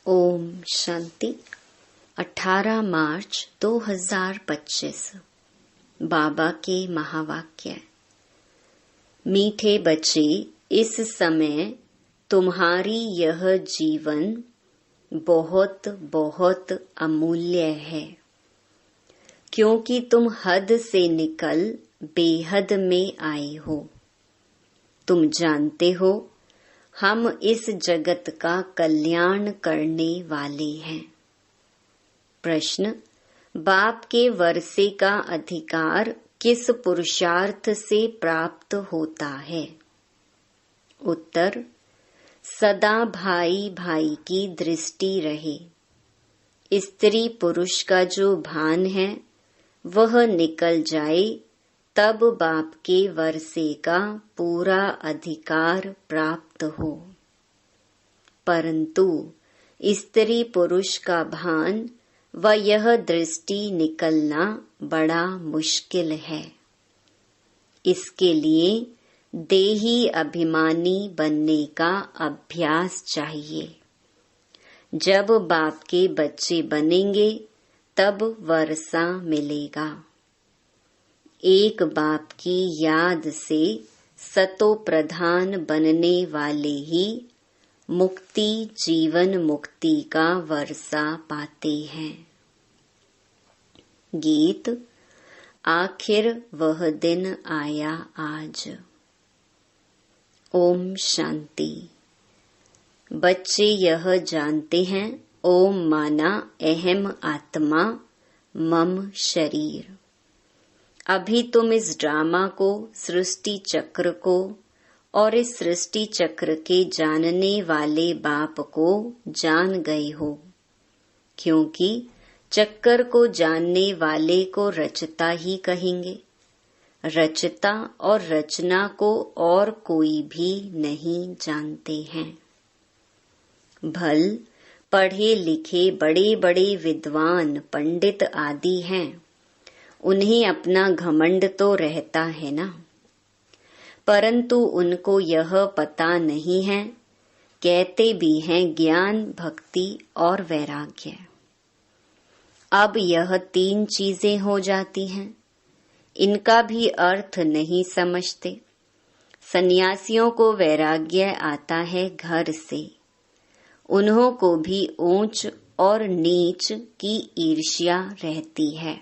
ओम शांति। 18 मार्च 2025। बाबा के महावाक्य। मीठे बच्चे, इस समय तुम्हारी यह जीवन बहुत बहुत अमूल्य है, क्योंकि तुम हद से निकल बेहद में आए हो। तुम जानते हो, हम इस जगत का कल्याण करने वाले हैं। प्रश्न: बाप के वर्षे का अधिकार किस पुरुषार्थ से प्राप्त होता है? उत्तर: सदा भाई भाई की दृष्टि रहे। स्त्री पुरुष का जो भान है वह निकल जाए, तब बाप के वर्षे का पूरा अधिकार प्राप्त हो। परंतु स्त्री पुरुष का भान व यह दृष्टि निकलना बड़ा मुश्किल है। इसके लिए देही अभिमानी बनने का अभ्यास चाहिए। जब बाप के बच्चे बनेंगे तब वर्षा मिलेगा। एक बाप की याद से सतो प्रधान बनने वाले ही मुक्ति जीवन मुक्ति का वर्षा पाते हैं। गीत। आखिर वह दिन आया आज। ओम शांति। बच्चे यह जानते हैं, ओम माना अहम आत्मा मम शरीर। अभी तुम इस ड्रामा को, सृष्टि चक्र को और इस सृष्टि चक्र के जानने वाले बाप को जान गए हो, क्योंकि चक्कर को जानने वाले को रचता ही कहेंगे। रचता और रचना को और कोई भी नहीं जानते हैं। भल पढ़े लिखे बड़े बड़े विद्वान पंडित आदि हैं, उन्हें अपना घमंड तो रहता है ना, परंतु उनको यह पता नहीं है। कहते भी हैं ज्ञान, भक्ति और वैराग्य। अब यह 3 चीजें हो जाती हैं, इनका भी अर्थ नहीं समझते। सन्यासियों को वैराग्य आता है घर से, उन्हों को भी ऊंच और नीच की ईर्ष्या रहती है।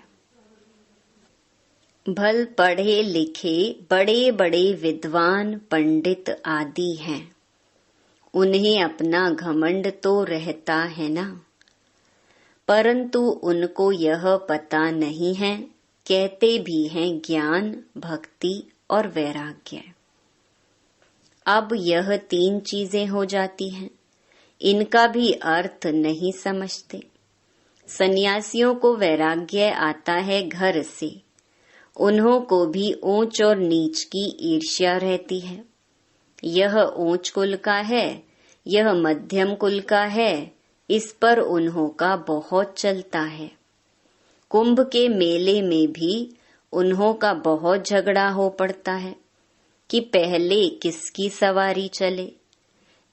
भल पढ़े लिखे बड़े बड़े विद्वान पंडित आदि हैं, उन्हें अपना घमंड तो रहता है ना, परंतु उनको यह पता नहीं है। कहते भी हैं ज्ञान, भक्ति और वैराग्य। अब यह 3 चीजें हो जाती हैं, इनका भी अर्थ नहीं समझते। सन्यासियों को वैराग्य आता है घर से, उन्हों को भी ऊंच और नीच की ईर्ष्या रहती है। यह ऊंच कुल का है, यह मध्यम कुल का है, इस पर उन्हों का बहुत चलता है। कुंभ के मेले में भी उन्हों का बहुत झगड़ा हो पड़ता है कि पहले किसकी सवारी चले।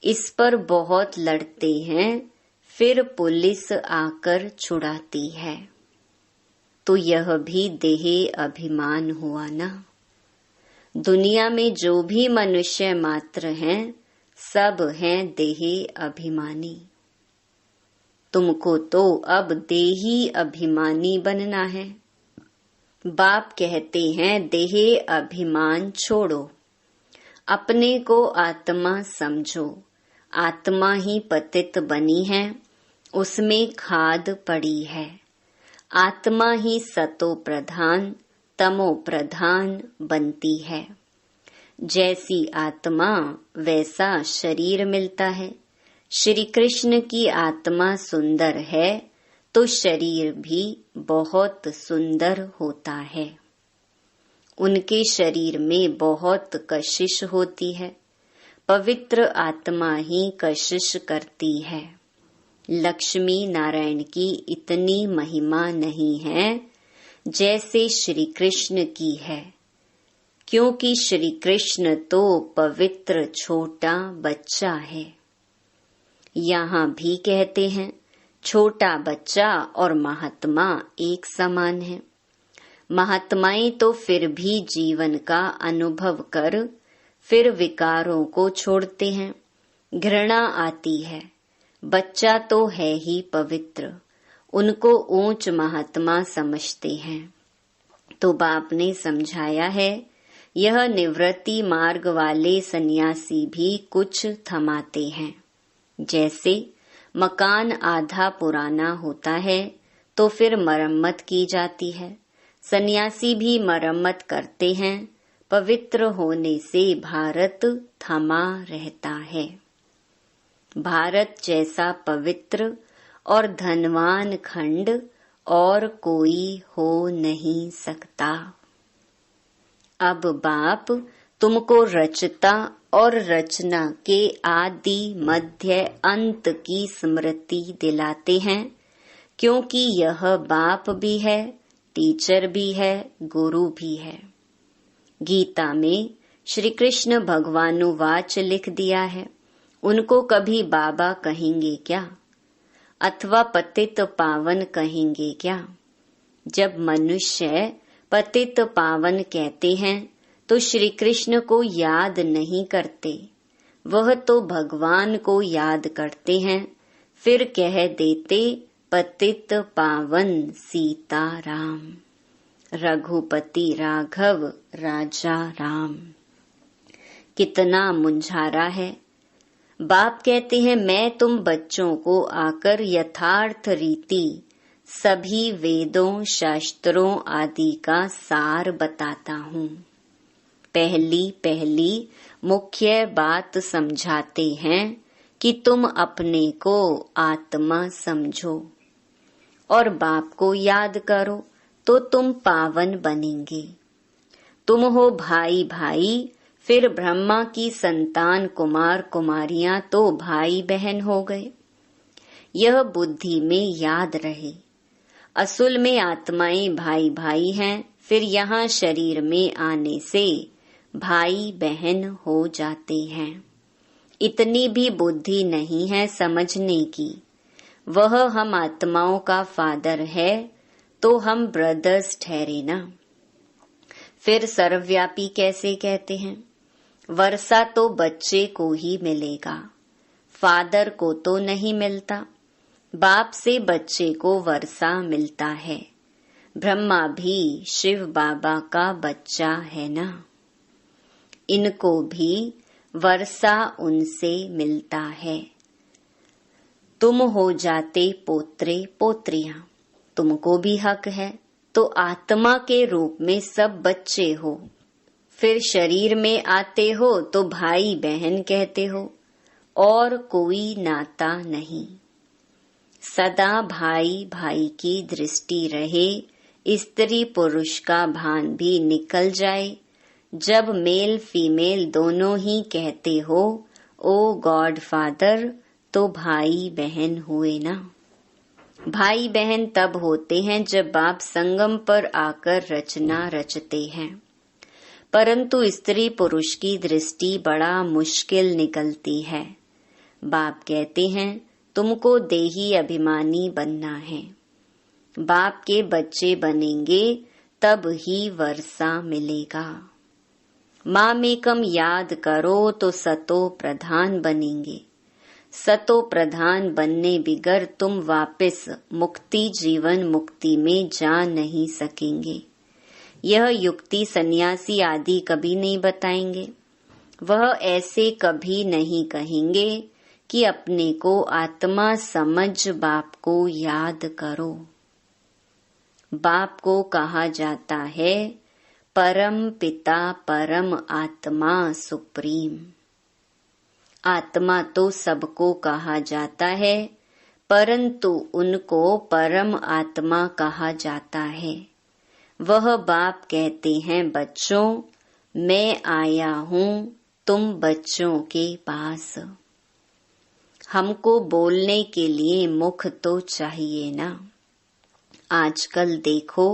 इस पर बहुत लड़ते हैं, फिर पुलिस आकर छुड़ाती है। तो यह भी देह अभिमान हुआ ना। दुनिया में जो भी मनुष्य मात्र हैं, सब हैं देह अभिमानी। तुमको तो अब देही अभिमानी बनना है। बाप कहते हैं देह अभिमान छोड़ो, अपने को आत्मा समझो। आत्मा ही पतित बनी है, उसमें खाद पड़ी है। आत्मा ही सतो प्रधान तमो प्रधान बनती है। जैसी आत्मा वैसा शरीर मिलता है। श्री कृष्ण की आत्मा सुंदर है तो शरीर भी बहुत सुंदर होता है। उनके शरीर में बहुत कशिश होती है, पवित्र आत्मा ही कशिश करती है। लक्ष्मी नारायण की इतनी महिमा नहीं है जैसे श्री कृष्ण की है, क्योंकि श्री कृष्ण तो पवित्र छोटा बच्चा है। यहाँ भी कहते हैं छोटा बच्चा और महात्मा एक समान है। महात्माएं तो फिर भी जीवन का अनुभव कर फिर विकारों को छोड़ते हैं। घृणा आती है, बच्चा तो है ही पवित्र, उनको ऊंच महात्मा समझते हैं। तो बाप ने समझाया है, यह निवृत्ति मार्ग वाले सन्यासी भी कुछ थमाते हैं। जैसे मकान आधा पुराना होता है तो फिर मरम्मत की जाती है, सन्यासी भी मरम्मत करते हैं। पवित्र होने से भारत थमा रहता है। भारत जैसा पवित्र और धनवान खंड और कोई हो नहीं सकता। अब बाप तुमको रचता और रचना के आदि मध्य अंत की स्मृति दिलाते हैं, क्योंकि यह बाप भी है, टीचर भी है, गुरु भी है। गीता में श्री कृष्ण भगवानुवाच लिख दिया है। उनको कभी बाबा कहेंगे क्या, अथवा पतित पावन कहेंगे क्या? जब मनुष्य पतित पावन कहते हैं तो श्री कृष्ण को याद नहीं करते, वह तो भगवान को याद करते हैं। फिर कह देते पतित पावन सीताराम, रघुपति राघव राजा राम। कितना मुंझारा है। बाप कहते हैं मैं तुम बच्चों को आकर यथार्थ रीति सभी वेदों शास्त्रों आदि का सार बताता हूँ। पहली मुख्य बात समझाते हैं कि तुम अपने को आत्मा समझो और बाप को याद करो तो तुम पावन बनेंगे। तुम हो भाई भाई, फिर ब्रह्मा की संतान कुमार कुमारियां तो भाई बहन हो गए। यह बुद्धि में याद रहे। असल में आत्माएं भाई भाई हैं, फिर यहाँ शरीर में आने से भाई बहन हो जाते हैं। इतनी भी बुद्धि नहीं है समझने की। वह हम आत्माओं का फादर है तो हम ब्रदर्स ठहरे ना। फिर सर्वव्यापी कैसे कहते हैं? वर्षा तो बच्चे को ही मिलेगा, फादर को तो नहीं मिलता। बाप से बच्चे को वर्षा मिलता है। ब्रह्मा भी शिव बाबा का बच्चा है ना। इनको भी वर्षा उनसे मिलता है। तुम हो जाते पोत्रे पोत्रियां, तुमको भी हक है। तो आत्मा के रूप में सब बच्चे हो, फिर शरीर में आते हो तो भाई बहन कहते हो, और कोई नाता नहीं। सदा भाई भाई की दृष्टि रहे, स्त्री पुरुष का भान भी निकल जाए। जब मेल फीमेल दोनों ही कहते हो ओ गॉड फादर, तो भाई बहन हुए ना। भाई बहन तब होते हैं जब बाप संगम पर आकर रचना रचते हैं, परंतु स्त्री पुरुष की दृष्टि बड़ा मुश्किल निकलती है। बाप कहते हैं तुमको देही अभिमानी बनना है। बाप के बच्चे बनेंगे तब ही वर्षा मिलेगा। मामेकम याद करो तो सतो प्रधान बनेंगे। सतो प्रधान बनने बिगर तुम वापस मुक्ति जीवन मुक्ति में जा नहीं सकेंगे। यह युक्ति सन्यासी आदि कभी नहीं बताएंगे। वह ऐसे कभी नहीं कहेंगे कि अपने को आत्मा समझ बाप को याद करो। बाप को कहा जाता है परम पिता परम आत्मा सुप्रीम। आत्मा तो सबको कहा जाता है, परंतु उनको परम आत्मा कहा जाता है। वह बाप कहते हैं बच्चों, मैं आया हूँ तुम बच्चों के पास। हमको बोलने के लिए मुख तो चाहिए ना। आजकल देखो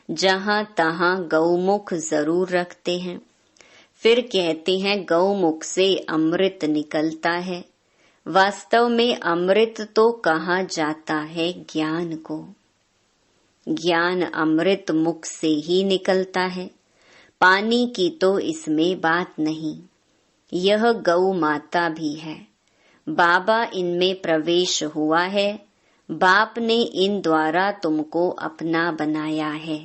जहाँ तहाँ गौमुख जरूर रखते हैं, फिर कहते हैं गौमुख से अमृत निकलता है। वास्तव में अमृत तो कहा जाता है ज्ञान को। ज्ञान अमृत मुख से ही निकलता है, पानी की तो इसमें बात नहीं। यह गौ माता भी है, बाबा इनमें प्रवेश हुआ है, बाप ने इन द्वारा तुमको अपना बनाया है।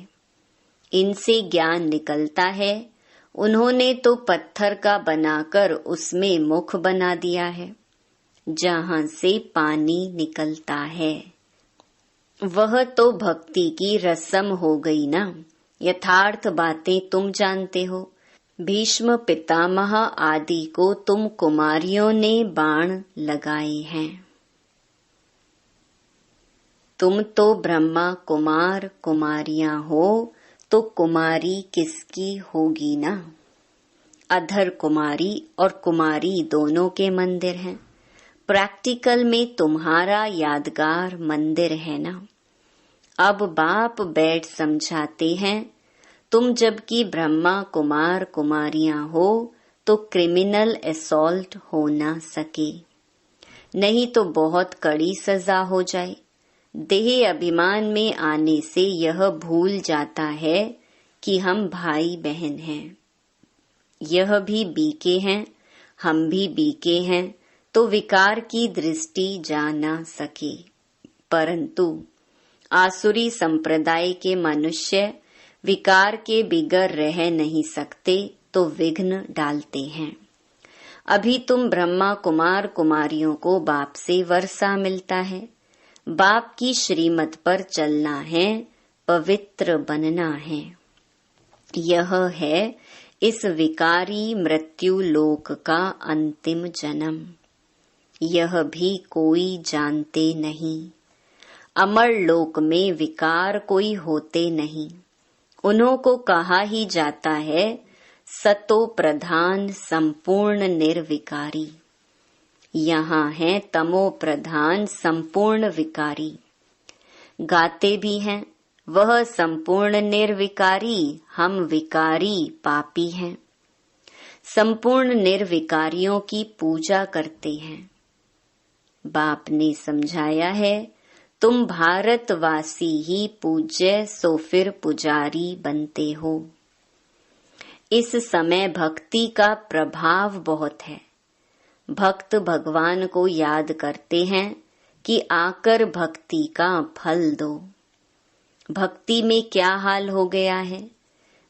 इनसे ज्ञान निकलता है, उन्होंने तो पत्थर का बनाकर उसमें मुख बना दिया है, जहाँ से पानी निकलता है। वह तो भक्ति की रस्म हो गई ना। यथार्थ बातें तुम जानते हो। भीष्म पितामह आदि को तुम कुमारियों ने बाण लगाए हैं। तुम तो ब्रह्मा कुमार कुमारियां हो, तो कुमारी किसकी होगी ना। अधर कुमारी और कुमारी दोनों के मंदिर हैं। प्रैक्टिकल में तुम्हारा यादगार मंदिर है ना। अब बाप बैठ समझाते हैं, तुम जबकि ब्रह्मा कुमार कुमारियां हो तो क्रिमिनल असॉल्ट हो ना सके, नहीं तो बहुत कड़ी सजा हो जाए। देह अभिमान में आने से यह भूल जाता है कि हम भाई बहन हैं। यह भी बीके हैं, हम भी बीके हैं, तो विकार की दृष्टि जा ना सके। परंतु आसुरी संप्रदाय के मनुष्य विकार के बिगर रह नहीं सकते, तो विघ्न डालते हैं। अभी तुम ब्रह्मा कुमार कुमारियों को बाप से वर्षा मिलता है। बाप की श्रीमत पर चलना है, पवित्र बनना है। यह है इस विकारी मृत्यु लोक का अंतिम जन्म। यह भी कोई जानते नहीं। अमर लोक में विकार कोई होते नहीं। उन्हों को कहा ही जाता है सतो प्रधान संपूर्ण निर्विकारी। यहाँ है तमो प्रधान संपूर्ण विकारी। गाते भी हैं, वह संपूर्ण निर्विकारी, हम विकारी पापी हैं। संपूर्ण निर्विकारियों की पूजा करते हैं। बाप ने समझाया है, तुम भारतवासी ही पूज्य, सो फिर पुजारी बनते हो। इस समय भक्ति का प्रभाव बहुत है। भक्त भगवान को याद करते हैं कि आकर भक्ति का फल दो। भक्ति में क्या हाल हो गया है,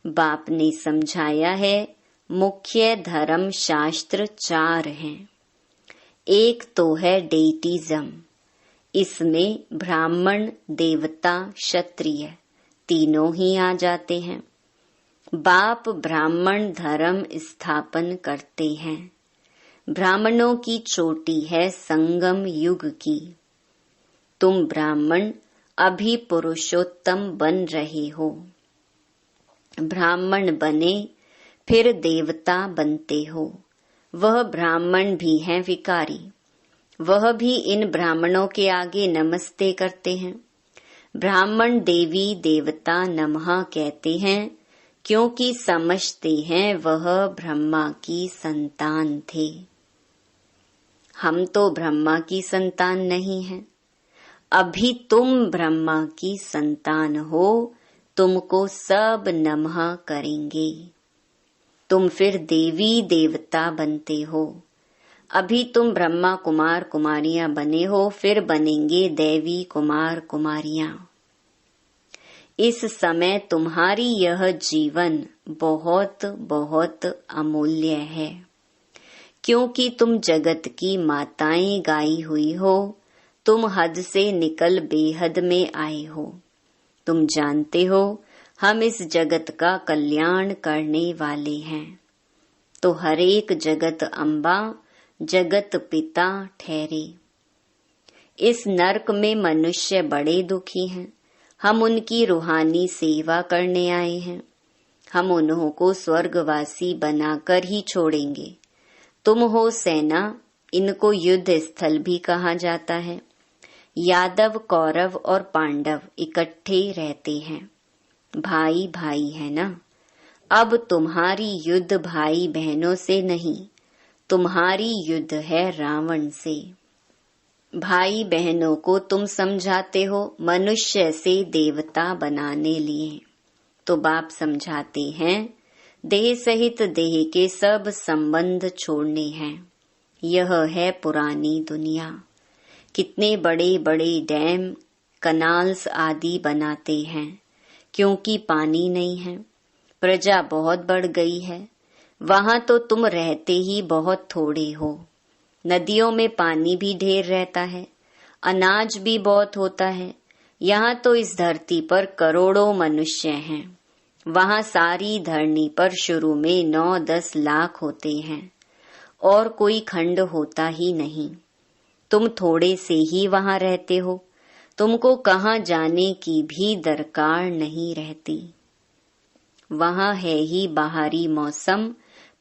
बाप ने समझाया है। मुख्य धर्म शास्त्र 4 हैं। एक तो है डेटिज्म, इसमें ब्राह्मण देवता क्षत्रिय तीनों ही आ जाते हैं। बाप ब्राह्मण धर्म स्थापन करते हैं। ब्राह्मणों की चोटी है संगम युग की। तुम ब्राह्मण अभी पुरुषोत्तम बन रहे हो। ब्राह्मण बने फिर देवता बनते हो। वह ब्राह्मण भी हैं विकारी। वह भी इन ब्राह्मणों के आगे नमस्ते करते हैं। ब्राह्मण देवी देवता नमः कहते हैं, क्योंकि समझते हैं वह ब्रह्मा की संतान थे। हम तो ब्रह्मा की संतान नहीं हैं। अभी तुम ब्रह्मा की संतान हो, तुमको सब नमः करेंगे। तुम फिर देवी देवता बनते हो। अभी तुम ब्रह्मा कुमार कुमारियां बने हो, फिर बनेंगे देवी कुमार कुमारियां। इस समय तुम्हारी यह जीवन बहुत बहुत अमूल्य है, क्योंकि तुम जगत की माताएं गाई हुई हो। तुम हद से निकल बेहद में आए हो। तुम जानते हो हम इस जगत का कल्याण करने वाले हैं, तो हर एक जगत अम्बा जगत पिता ठहरे। इस नरक में मनुष्य बड़े दुखी हैं। हम उनकी रूहानी सेवा करने आए हैं। हम उन्हों को स्वर्गवासी बनाकर ही छोड़ेंगे। तुम हो सेना, इनको युद्ध स्थल भी कहा जाता है। यादव कौरव और पांडव इकट्ठे रहते हैं। भाई भाई है ना। अब तुम्हारी युद्ध भाई बहनों से नहीं, तुम्हारी युद्ध है रावण से। भाई बहनों को तुम समझाते हो मनुष्य से देवता बनाने लिए, तो बाप समझाते हैं देह सहित देह के सब संबंध छोड़ने हैं। यह है पुरानी दुनिया। कितने बड़े बड़े डैम, कनाल्स आदि बनाते हैं, क्योंकि पानी नहीं है। प्रजा बहुत बढ़ गई है, वहां तो तुम रहते ही बहुत थोड़े हो। नदियों में पानी भी ढेर रहता है, अनाज भी बहुत होता है। यहाँ तो इस धरती पर करोड़ों मनुष्य हैं, वहाँ सारी धरनी पर शुरू में 9-10 लाख होते हैं और कोई खंड होता ही नहीं। तुम थोड़े से ही वहाँ रहते हो, तुमको कहाँ जाने की भी दरकार नहीं रहती। वहाँ है ही बाहरी मौसम,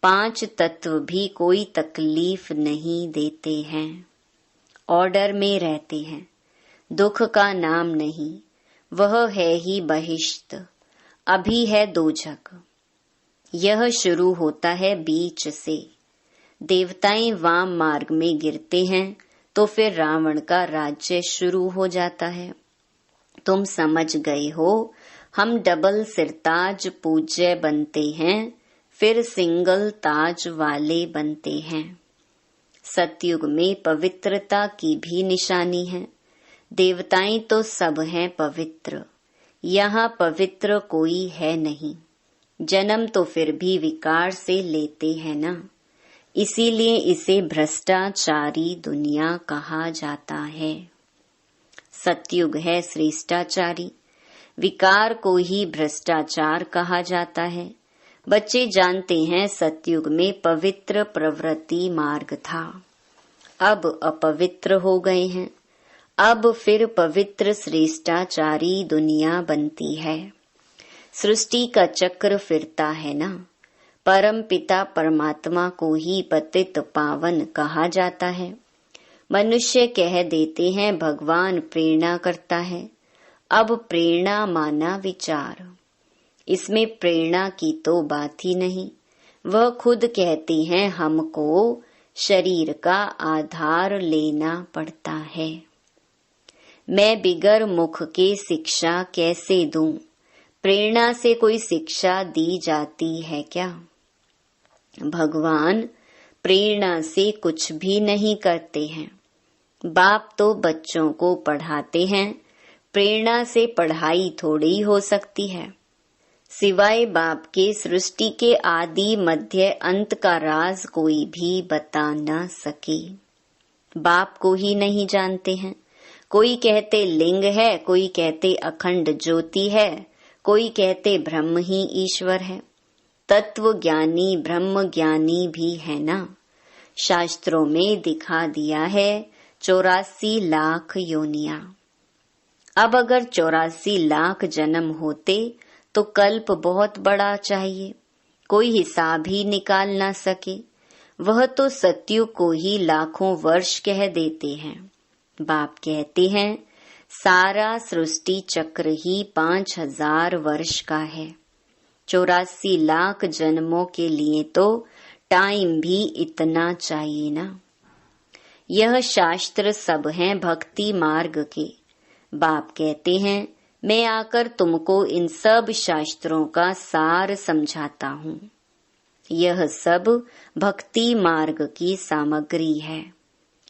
5 तत्व भी कोई तकलीफ नहीं देते हैं, ऑर्डर में रहते हैं। दुख का नाम नहीं, वह है ही बहिष्त। अभी है दोजख। यह शुरू होता है बीच से। देवताएं वाम मार्ग में गिरते हैं तो फिर रावण का राज्य शुरू हो जाता है। तुम समझ गए हो, हम डबल सिरताज पूज्य बनते हैं, फिर सिंगल ताज वाले बनते हैं। सतयुग में पवित्रता की भी निशानी है। देवताएं तो सब हैं पवित्र, यहाँ पवित्र कोई है नहीं। जन्म तो फिर भी विकार से लेते हैं ना, इसीलिए इसे भ्रष्टाचारी दुनिया कहा जाता है। सतयुग है श्रेष्ठाचारी, विकार को ही भ्रष्टाचार कहा जाता है। बच्चे जानते हैं सतयुग में पवित्र प्रवृत्ति मार्ग था, अब अपवित्र हो गए हैं। अब फिर पवित्र श्रेष्ठाचारी दुनिया बनती है। सृष्टि का चक्र फिरता है ना। परम पिता परमात्मा को ही पतित पावन कहा जाता है। मनुष्य कह देते हैं भगवान प्रेरणा करता है। अब प्रेरणा माना विचार, इसमें प्रेरणा की तो बात ही नहीं। वह खुद कहती हैं हमको शरीर का आधार लेना पड़ता है। मैं बिगर मुख के शिक्षा कैसे दूं? प्रेरणा से कोई शिक्षा दी जाती है क्या? भगवान प्रेरणा से कुछ भी नहीं करते हैं। बाप तो बच्चों को पढ़ाते हैं, प्रेरणा से पढ़ाई थोड़ी हो सकती है। सिवाय बाप के सृष्टि के आदि मध्य अंत का राज कोई भी बता न सके। बाप को ही नहीं जानते हैं। कोई कहते लिंग है, कोई कहते अखंड ज्योति है, कोई कहते ब्रह्म ही ईश्वर है। तत्व ज्ञानी ब्रह्म ज्ञानी भी है ना। शास्त्रों में दिखा दिया है 84 लाख योनियां। अब अगर 84 लाख जन्म होते तो कल्प बहुत बड़ा चाहिए, कोई हिसाब ही निकाल ना सके। वह तो सतयुग को ही लाखों वर्ष कह देते हैं। बाप कहते हैं सारा सृष्टि चक्र ही 5000 वर्ष का है। 84 लाख जन्मों के लिए तो टाइम भी इतना चाहिए ना। यह शास्त्र सब हैं भक्ति मार्ग के। बाप कहते हैं मैं आकर तुमको इन सब शास्त्रों का सार समझाता हूँ। यह सब भक्ति मार्ग की सामग्री है।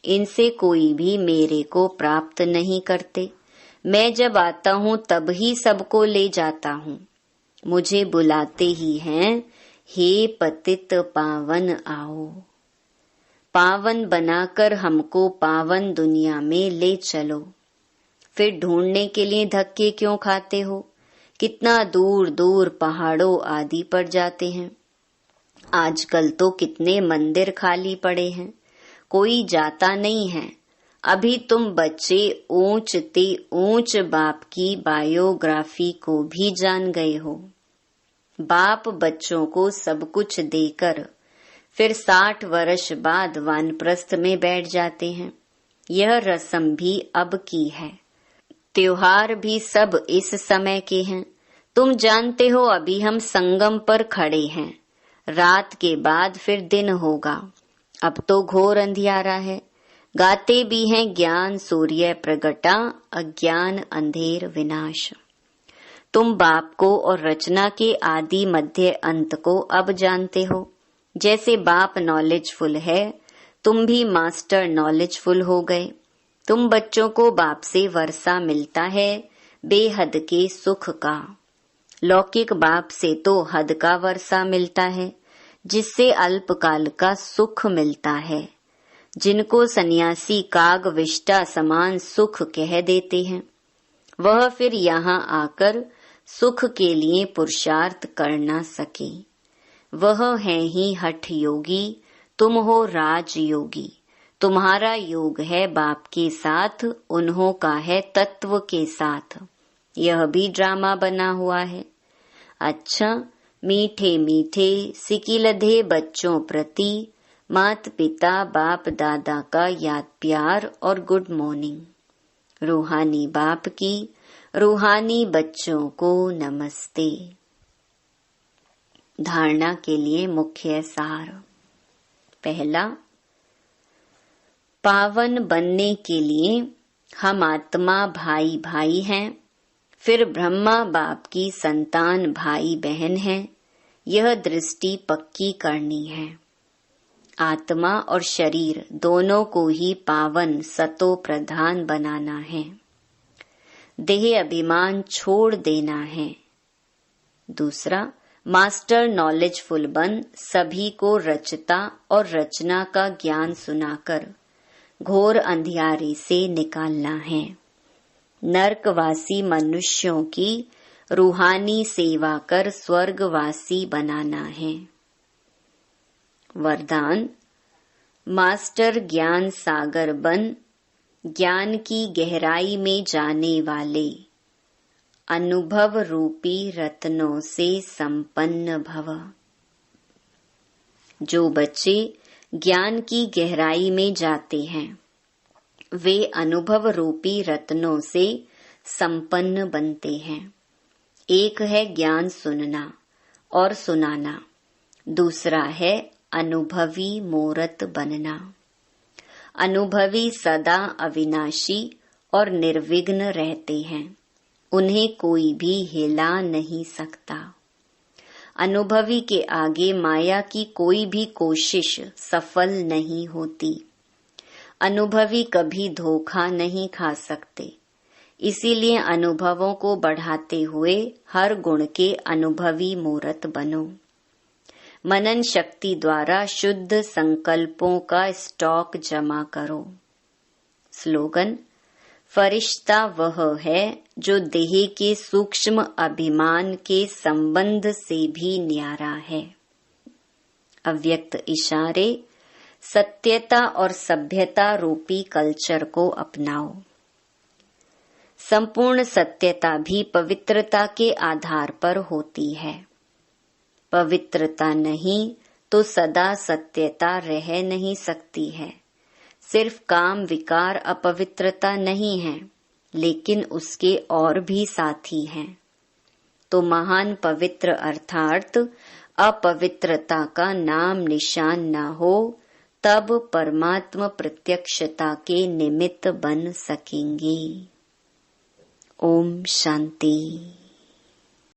इनसे कोई भी मेरे को प्राप्त नहीं करते। मैं जब आता हूँ तब ही सबको ले जाता हूँ। मुझे बुलाते ही हैं, हे पतित पावन आओ। पावन बनाकर हमको पावन दुनिया में ले चलो। फिर ढूंढने के लिए धक्के क्यों खाते हो? कितना दूर दूर पहाड़ों आदि पर जाते हैं। आजकल तो कितने मंदिर खाली पड़े हैं, कोई जाता नहीं है। अभी तुम बच्चे ऊंच ते ऊंच बाप की बायोग्राफी को भी जान गए हो। बाप बच्चों को सब कुछ देकर फिर 60 वर्ष बाद वानप्रस्थ में बैठ जाते हैं। यह रस्म भी अब की है। त्योहार भी सब इस समय के हैं। तुम जानते हो अभी हम संगम पर खड़े हैं, रात के बाद फिर दिन होगा। अब तो घोर अंधियारा है। गाते भी हैं ज्ञान सूर्य प्रगटा, अज्ञान अंधेर विनाश। तुम बाप को और रचना के आदि मध्य अंत को अब जानते हो। जैसे बाप नॉलेजफुल है, तुम भी मास्टर नॉलेजफुल हो गए। तुम बच्चों को बाप से वर्षा मिलता है बेहद के सुख का। लौकिक बाप से तो हद का वर्षा मिलता है, जिससे अल्पकाल का सुख मिलता है, जिनको सन्यासी काग विष्टा समान सुख कह देते हैं। वह फिर यहाँ आकर सुख के लिए पुरुषार्थ कर न सके। वह है ही हठ योगी, तुम हो राज योगी। तुम्हारा योग है बाप के साथ, उन्हों का है तत्व के साथ। यह भी ड्रामा बना हुआ है। अच्छा, मीठे मीठे सिकिलधे बच्चों प्रति मात पिता बाप दादा का याद प्यार और गुड मॉर्निंग। रूहानी बाप की रूहानी बच्चों को नमस्ते। धारणा के लिए मुख्य सार। पहला, पावन बनने के लिए हम आत्मा भाई भाई हैं, फिर ब्रह्मा बाप की संतान भाई बहन हैं। यह दृष्टि पक्की करनी है। आत्मा और शरीर दोनों को ही पावन सतो प्रधान बनाना है। देह अभिमान छोड़ देना है। दूसरा, मास्टर नॉलेजफुल बन सभी को रचता और रचना का ज्ञान सुनाकर घोर अंधियारे से निकालना है। नरकवासी मनुष्यों की रूहानी सेवा कर स्वर्गवासी बनाना है। वरदान, मास्टर ज्ञान सागर बन ज्ञान की गहराई में जाने वाले, अनुभव रूपी रत्नों से संपन्न भव। जो बच्चे ज्ञान की गहराई में जाते हैं, वे अनुभव रूपी रत्नों से संपन्न बनते हैं। एक है ज्ञान सुनना और सुनाना, दूसरा है अनुभवी मूर्त बनना। अनुभवी सदा अविनाशी और निर्विघ्न रहते हैं, उन्हें कोई भी हिला नहीं सकता। अनुभवी के आगे माया की कोई भी कोशिश सफल नहीं होती। अनुभवी कभी धोखा नहीं खा सकते। इसीलिए अनुभवों को बढ़ाते हुए हर गुण के अनुभवी मूर्त बनो। मनन शक्ति द्वारा शुद्ध संकल्पों का स्टॉक जमा करो। स्लोगन, फरिश्ता वह है जो देह के सूक्ष्म अभिमान के संबंध से भी न्यारा है। अव्यक्त इशारे, सत्यता और सभ्यता रूपी कल्चर को अपनाओ। संपूर्ण सत्यता भी पवित्रता के आधार पर होती है। पवित्रता नहीं तो सदा सत्यता रह नहीं सकती है। सिर्फ काम विकार अपवित्रता नहीं है, लेकिन उसके और भी साथी हैं। तो महान पवित्र अर्थात अपवित्रता का नाम निशान न हो, तब परमात्मा प्रत्यक्षता के निमित्त बन सकेंगे। ओम शांति।